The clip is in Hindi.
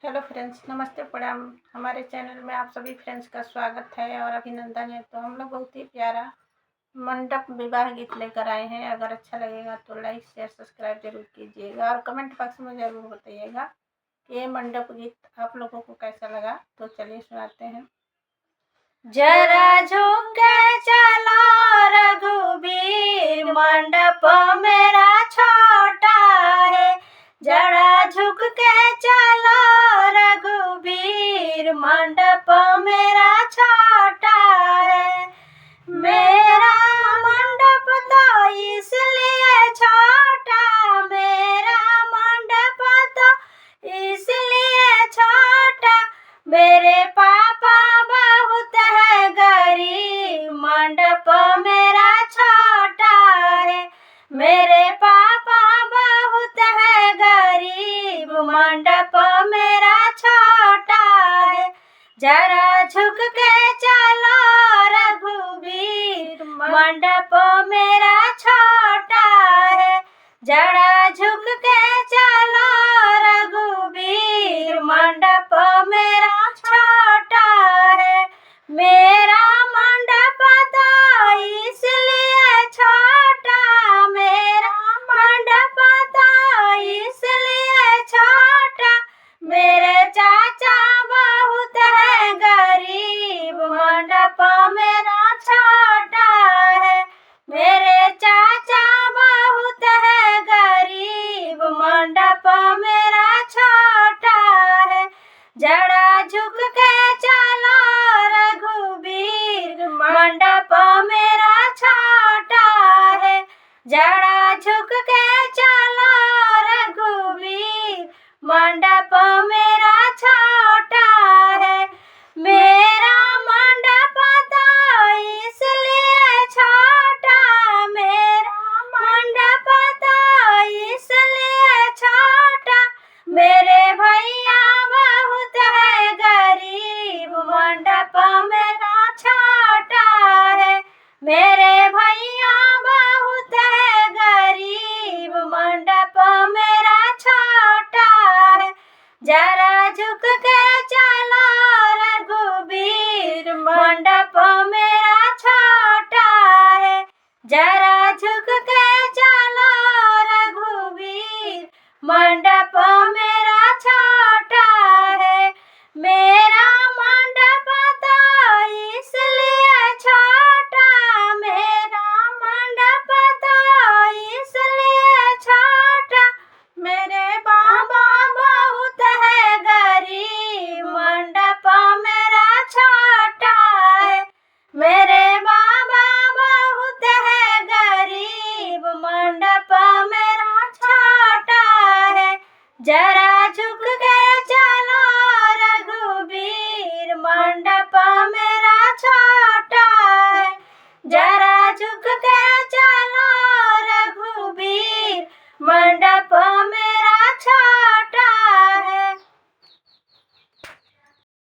हेलो फ्रेंड्स, नमस्ते प्रणाम। हमारे चैनल में आप सभी फ्रेंड्स का स्वागत है और अभिनंदन है। तो हम लोग बहुत ही प्यारा मंडप विवाह गीत लेकर आए हैं। अगर अच्छा लगेगा तो लाइक शेयर सब्सक्राइब जरूर कीजिएगा और कमेंट बॉक्स में ज़रूर बताइएगा कि ये मंडप गीत आप लोगों को कैसा लगा। तो चलिए सुनाते हैं। जरा झुक के चलो रघुबीर, मंडप मेरा छोटा है। जरा झुक के चलो रघुबीर, मंडप मेरा छोटा है। मेरा मंडप तो इसलिए छोटा, मेरा मंडप तो इसलिए छोटा, मेरे पापा बहुत है गरीब, मंडप मेरा छोटा है। मेरे पापा बहुत है गरीब, मंडप मेरा छोटा है। जरा झुक के चलो रघुबीर, मंडप मेरा छोटा है। जरा झुक के चलो रघुबीर, मंडप मेरा छोटा है। मेरा मंडप तो इसलिए छोटा, मेरा मंडप तो इसलिए छोटा, मेरे चाचा बहुत है गरीब, मंडप मेरा छोटा है। मेरे चाचा बहुत है गरीब, मंडप मेरा छोटा है। जरा झुक के चलो रघुबीर, मंडप मेरा छोटा है। जरा झुक के चलो रघुबीर, मंडप मेरा छोटा है। मेरा मंडप तो इसलिए छोटा, मेरा मंडप तो इसलिए छोटा, मेरे भैया बहुत है गरीब, मंडप मेरा छोटा है। मेरे भैया बहुत है गरीब, मंडप मेरा छोटा है। जरा झुक के चलो रघुबीर, मंडप मेरा छोटा है। जरा